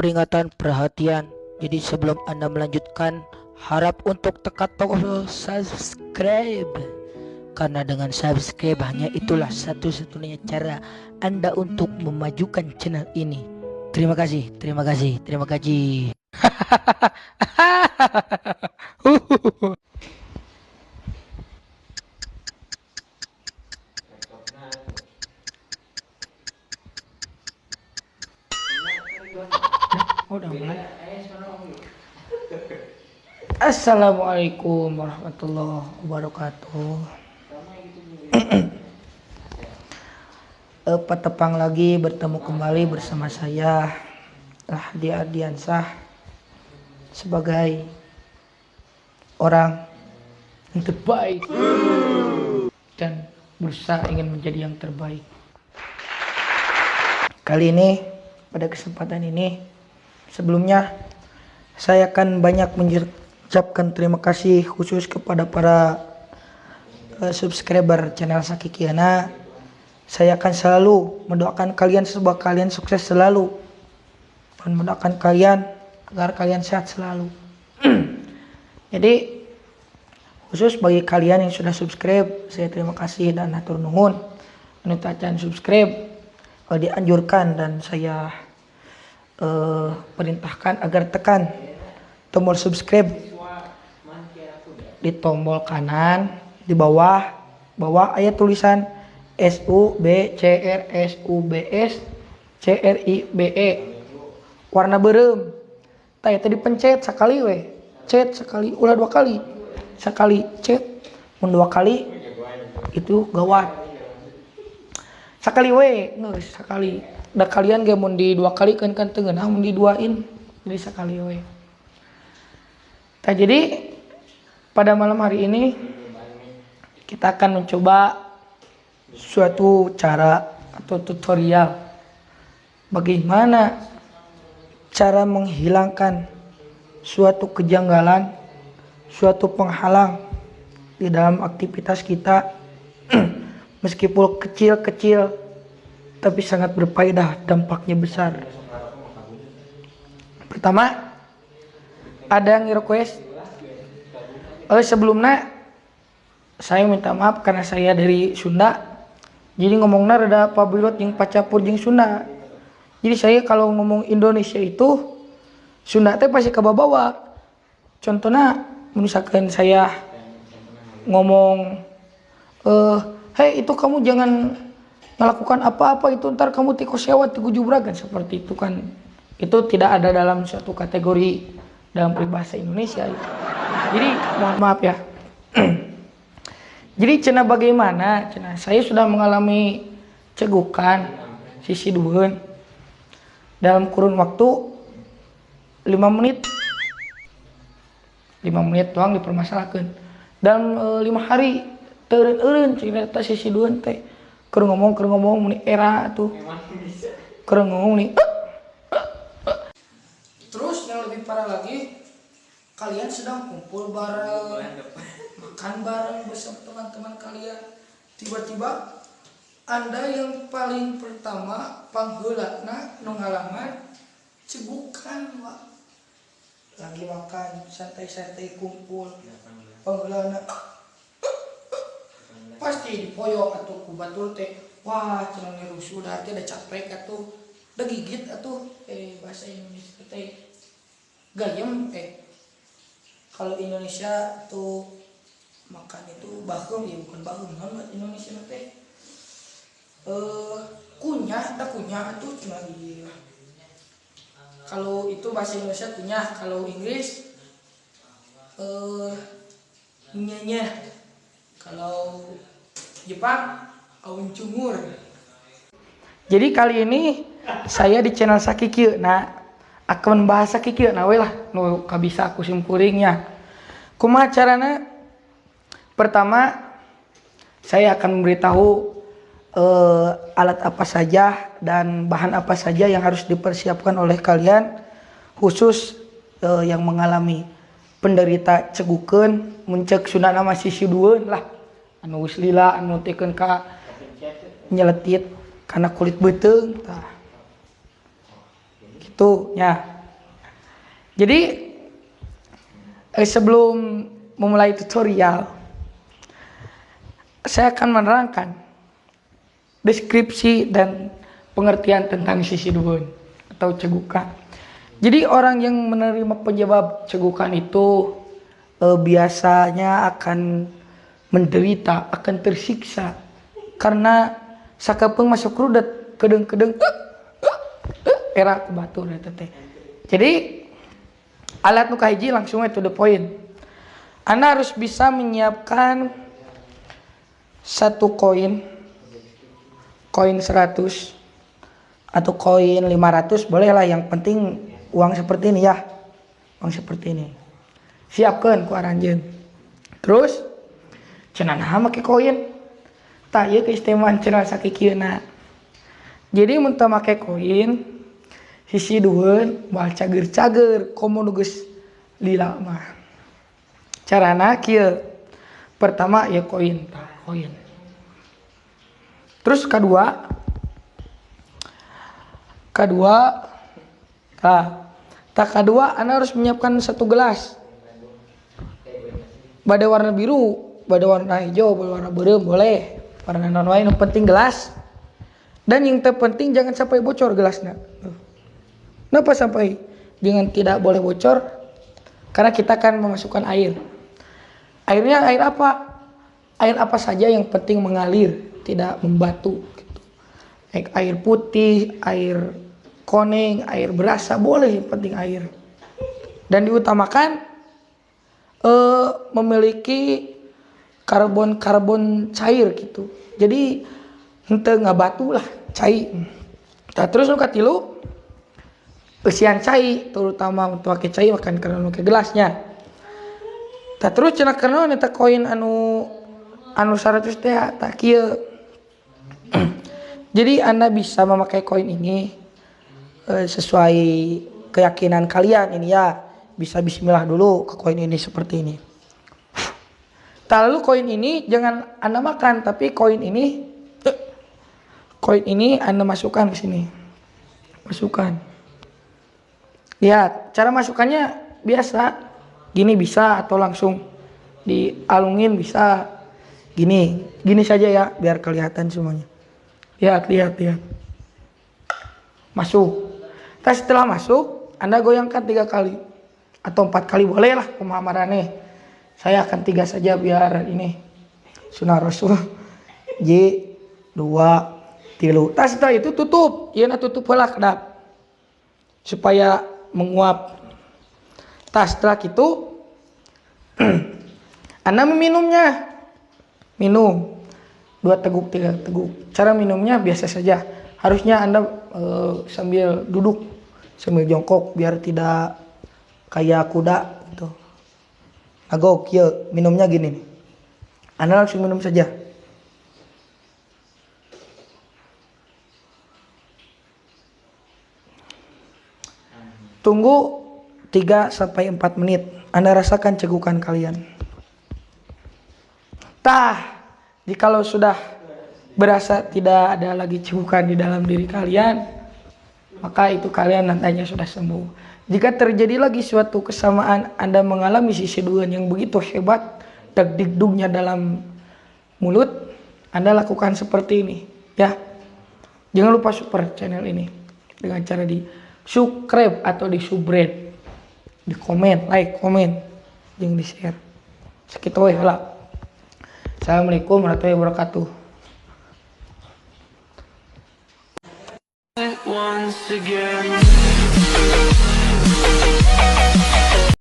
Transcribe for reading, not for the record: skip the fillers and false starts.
peringatan perhatian. Jadi sebelum Anda melanjutkan, harap untuk tekan tombol subscribe. Karena dengan subscribe hanya itulah satu-satunya cara Anda untuk memajukan channel ini. Terima kasih, terima kasih, terima kasih. Udah mulai. Assalamualaikum warahmatullahi wabarakatuh. Petepang lagi bertemu kembali bersama saya Rahdi Ardiansah sebagai orang yang terbaik dan berusaha ingin menjadi yang terbaik. Kali ini, pada kesempatan ini, sebelumnya saya akan banyak mengucapkan terima kasih khusus kepada para subscriber channel Sakikiana. Saya akan selalu mendoakan kalian semoga kalian sukses selalu dan mendoakan kalian agar kalian sehat selalu. Jadi khusus bagi kalian yang sudah subscribe, saya terima kasih dan hatur nuhun. Anu tacan subscribe dianjurkan dan saya perintahkan agar tekan tombol subscribe di tombol kanan di bawah ayat tulisan SUBCRSUBSCRIBE warna berem. Tah eta dipencet sakali we. Cet sekali, ulah dua kali. Sekali cet, mun dua kali itu gawat. Sakali we, geus sakali. Da kalian ge mun di dua kali kan teu ngeunah mun diduain. Jadi sakali we. Tah jadi pada malam hari ini kita akan mencoba suatu cara atau tutorial bagaimana cara menghilangkan suatu kejanggalan, suatu penghalang di dalam aktivitas kita meskipun kecil-kecil tapi sangat berfaedah, dampaknya besar. Pertama, ada yang request sebelumnya saya minta maaf karena saya dari Sunda. Jadi ngomongnya rada pabilot yang pacapur jeung Sunda. Jadi saya kalau ngomong Indonesia itu Sunda teh pasti kababawa. Contohnya misalkan saya ngomong hei itu kamu jangan melakukan apa-apa itu ntar kamu tiko sewat tiku jubragan seperti itu kan. Itu tidak ada dalam suatu kategori dalam peribahasa Indonesia. Jadi mohon maaf ya. Jadi cenah bagaimana? Cenah saya sudah mengalami cegukan sisi dueun dalam kurun waktu 5 menit. 5 menit doang dipermasalahkan. Dalam 5 hari teureun-eureun cenah eta sisi dueun teh. Keur ngomong muni era tuh. Keur ngomong nih. Terus yang lebih parah lagi, kalian sedang kumpul bareng, makan bareng bersama teman-teman kalian. Tiba-tiba Anda yang paling pertama pangheulana nu ngalaman cegukan Wak. Lagi makan santai-santai kumpul pangheulana pasti dipoyok atau ku batur teh. Wah, cenah ngerusuh da teh da capek atuh, da gigit atuh bahasa Indonesia teh gayem kalau Indonesia tuh makan itu baheum ya bukan baheum kan Indonesia teh kunyah tuh cuma di kalau itu bahasa Indonesia kunyah, kalau Inggris nyenya, kalau Jepang aun cungur. Jadi kali ini saya di channel Sakiki nah akan bahasa kikieu na we lah nu kabisa aku simpuringnya. Kumaha carana? Pertama, saya akan memberitahu alat apa saja dan bahan apa saja yang harus dipersiapkan oleh kalian khusus yang mengalami penderita cegukeun muncek sunana masih sidueun lah anu geus lila anu tikeun ka nyeletit karena kulit beuteung tah gitu nya. Jadi sebelum memulai tutorial, saya akan menerangkan deskripsi dan pengertian tentang sisi duhun atau cegukan. Jadi orang yang menerima penyebab cegukan itu biasanya akan menderita, akan tersiksa karena sakapeng masuk rudet kedeng-kedeng era ku batur eta teh. Jadi alat nu kahiji langsung to the point. Anda harus bisa menyiapkan satu koin 100 atau koin 500 boleh lah, yang penting uang seperti ini ya. Uang seperti ini. Siapkan ku aranjeun. Terus cenah naha make koin. Tah ieu keistimewaan cenah sakikieuna. Jadi mun teu make koin, sisi duhun moal cager-cager komo nu geus lila mah. Carana kieu. Pertama ya koin, koin. Terus kedua Anda harus menyiapkan satu gelas. Bade warna biru, bade warna hijau, bade warna beureum boleh. Warna non wae nu penting gelas. Dan yang terpenting jangan sampai bocor gelasnya. Kenapa sampai? Jangan tidak boleh bocor karena kita akan memasukkan air. Airnya air apa? Air apa saja yang penting mengalir, tidak membatu gitu. Air putih, air koneng, air berasa boleh, yang penting air. Dan diutamakan memiliki karbon cair gitu. Jadi henteu ngabatu lah, cai. Nah, terus nu katilu eusian cai, terutama untuk pakai cai makan karena nu ke gelasnya. Nah, terus cenah karena eta koin anu 100 teh tak kieu. Jadi Anda bisa memakai koin ini sesuai keyakinan kalian ini ya. Bisa bismillah dulu ke koin ini seperti ini. Lalu koin ini jangan Anda makan, tapi koin ini Anda masukkan ke sini. Masukkan. Lihat, cara masukkannya biasa. Gini bisa atau langsung dialungin bisa. Gini saja ya biar kelihatan semuanya. Lihat. Masuk. Nah, setelah masuk, Anda goyangkan 3 kali atau 4 kali boleh lah pemahamannya. Saya akan 3 saja biar ini sunah rasul. J 2 3. Tas setelah itu tutup. Ieu tutup heula kedap. Supaya menguap. Tas setelah itu Anda meminumnya. Minum 2 teguk 3 teguk. Cara minumnya biasa saja. Harusnya Anda sambil duduk, sambil jongkok biar tidak kayak kuda gitu. Agok ya minumnya gini nih. Anda langsung minum saja. Tunggu 3-4 menit. Anda rasakan cegukan kalian. Jikalau sudah berasa tidak ada lagi cegukan di dalam diri kalian, maka itu kalian nantinya sudah sembuh. Jika terjadi lagi suatu kesamaan Anda mengalami sisi duhun yang begitu hebat, deg-degdugnya dalam mulut, Anda lakukan seperti ini, ya. Jangan lupa support channel ini dengan cara di subscribe atau di subscribe, di komen, like, komen, jangan di share. Sekitu we lah. Assalamualaikum warahmatullahi wabarakatuh. Once again.